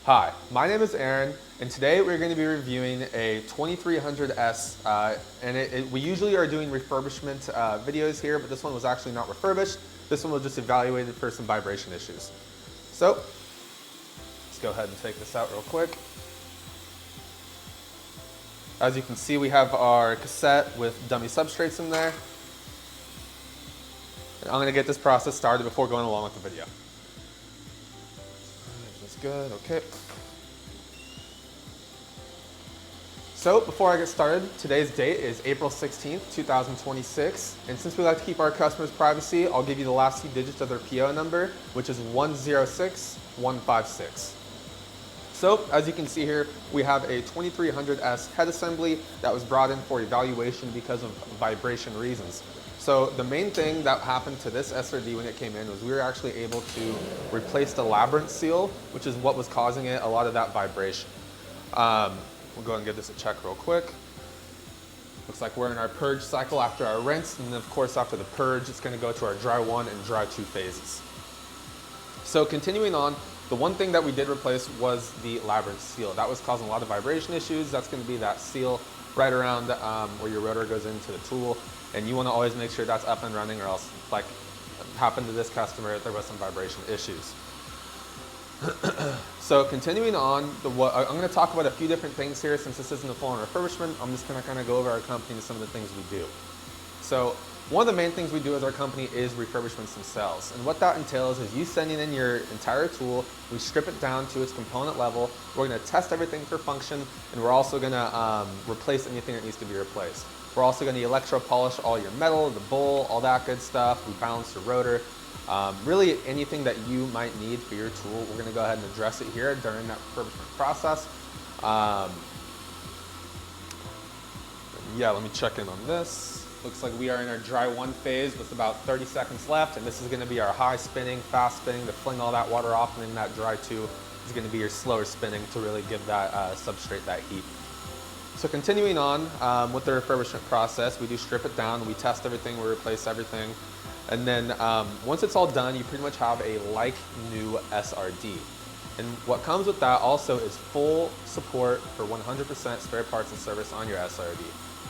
Hi, my name is Aaron, and today we're going to be reviewing a 2300S, and we usually are doing refurbishment videos here, but this one was actually not refurbished. This one was just evaluated for some vibration issues. So, let's go ahead and take this out real quick. As you can see, we have our cassette with dummy substrates in there. And I'm going to get this process started before going along with the video. That's good, okay. So before I get started, today's date is April 16th, 2026. And since we like to keep our customers' privacy, I'll give you the last few digits of their PO number, which is 106156. So as you can see here, we have a 2300S head assembly that was brought in for evaluation because of vibration reasons. So the main thing that happened to this SRD when it came in was we were actually able to replace the labyrinth seal, which is what was causing it, a lot of that vibration. We'll go ahead and give this a check real quick. Looks like we're in our purge cycle after our rinse, and then of course after the purge, it's going to go to our dry 1 and dry 2 phases. So continuing on, the one thing that we did replace was the labyrinth seal. That was causing a lot of vibration issues. That's going to be that seal right around where your rotor goes into the tool, and you want to always make sure that's up and running, or else, like happened to this customer, there was some vibration issues. So continuing on, I'm going to talk about a few different things here. Since this isn't a full-on refurbishment, I'm just going to kind of go over our company and some of the things we do. So one of the main things we do as our company is refurbishments themselves. And what that entails is you sending in your entire tool, we strip it down to its component level, we're going to test everything for function, and we're also going to replace anything that needs to be replaced. We're also going to electro-polish all your metal, the bowl, all that good stuff. We balance your rotor. Really anything that you might need for your tool, we're going to go ahead and address it here during that refurbishment process. Yeah, let me check in on this. Looks like we are in our dry 1 phase with about 30 seconds left, and this is going to be our high spinning, fast spinning to fling all that water off, and then that dry 2 is going to be your slower spinning to really give that substrate that heat. So continuing on with the refurbishment process, we do strip it down, we test everything, we replace everything. And then once it's all done, you pretty much have a like new SRD. And what comes with that also is full support for 100% spare parts and service on your SRD.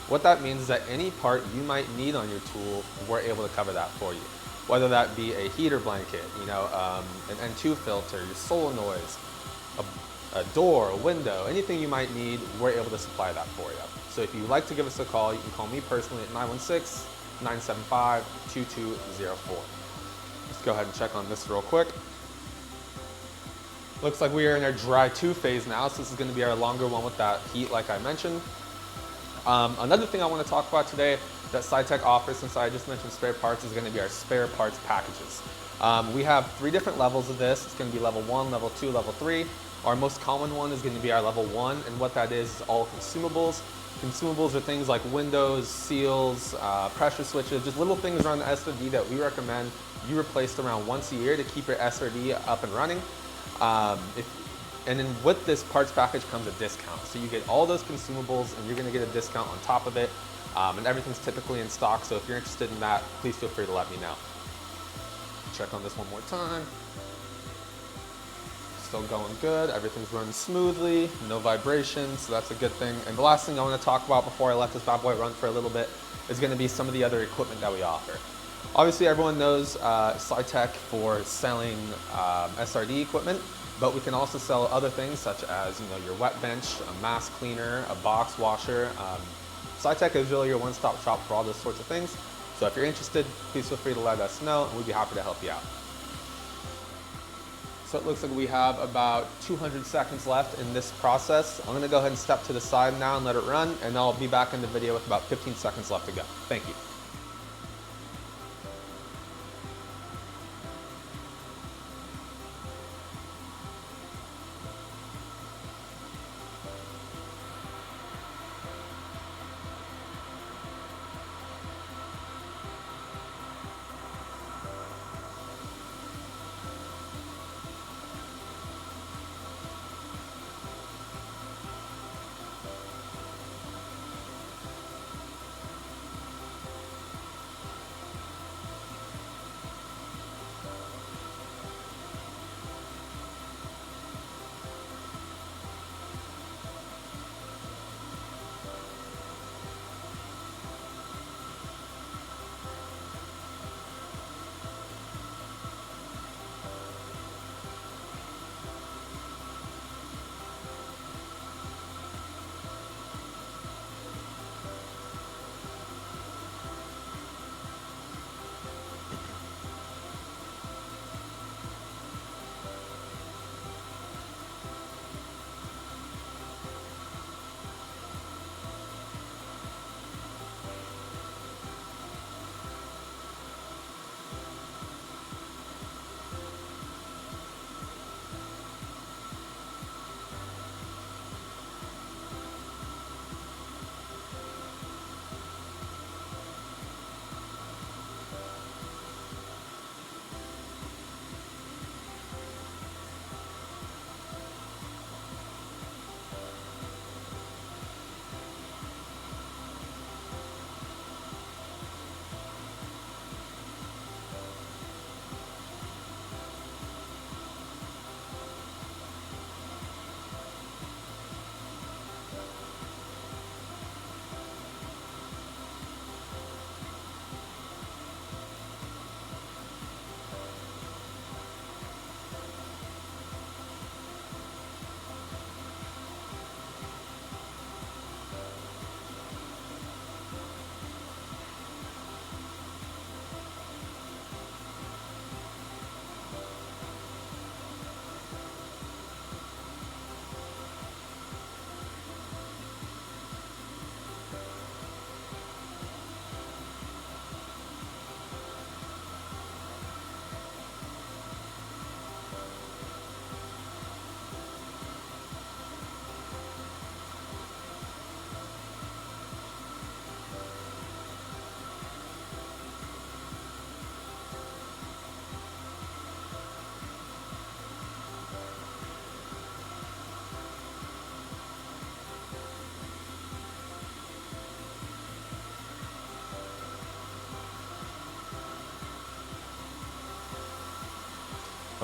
What that means is that any part you might need on your tool, we're able to cover that for you. Whether that be a heater blanket, an N2 filter, your solenoids, a door, a window, anything you might need, we're able to supply that for you. So if you'd like to give us a call, you can call me personally at 916-975-2204. Let's go ahead and check on this real quick. Looks like we are in our dry 2 phase now, so this is going to be our longer one with that heat like I mentioned. Another thing I want to talk about today that Sitek offers, since I just mentioned spare parts, is going to be our spare parts packages. We have 3 different levels of this. It's going to be level 1, level 2, level 3. Our most common one is going to be our level 1, and what that is all consumables. Consumables are things like windows, seals, pressure switches, just little things around the SRD that we recommend you replace around once a year to keep your SRD up and running. And then with this parts package comes a discount. So you get all those consumables and you're going to get a discount on top of it. And everything's typically in stock, so if you're interested in that, please feel free to let me know. Check on this one more time. Still going good, everything's running smoothly, no vibration, so that's a good thing. And the last thing I want to talk about before I let this bad boy run for a little bit is going to be some of the other equipment that we offer. Obviously everyone knows Sitek for selling SRD equipment, but we can also sell other things such as your wet bench, a mask cleaner, a box washer. Sitek is really your one-stop shop for all those sorts of things. So if you're interested, please feel free to let us know and we'd be happy to help you out. So it looks like we have about 200 seconds left in this process. I'm going to go ahead and step to the side now and let it run, and I'll be back in the video with about 15 seconds left to go. Thank you.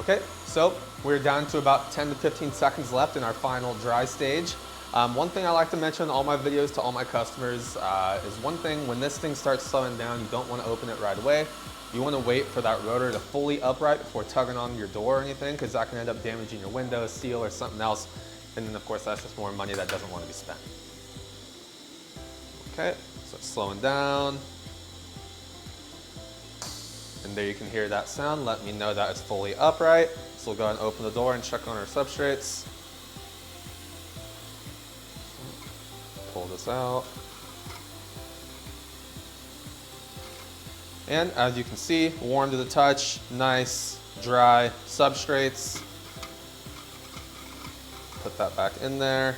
Okay, so we're down to about 10 to 15 seconds left in our final dry stage. One thing I like to mention in all my videos to all my customers is one thing, when this thing starts slowing down, you don't want to open it right away. You want to wait for that rotor to fully upright before tugging on your door or anything, because that can end up damaging your window, seal, or something else. And then of course that's just more money that doesn't want to be spent. Okay, so it's slowing down. And there you can hear that sound. Let me know that it's fully upright. So we'll go ahead and open the door and check on our substrates. Pull this out. And as you can see, warm to the touch, nice, dry substrates. Put that back in there.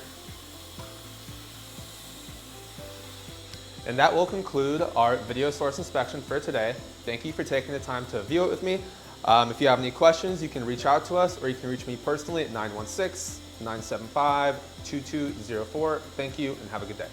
And that will conclude our video source inspection for today. Thank you for taking the time to view it with me. If you have any questions, you can reach out to us, or you can reach me personally at 916-975-2204. Thank you and have a good day.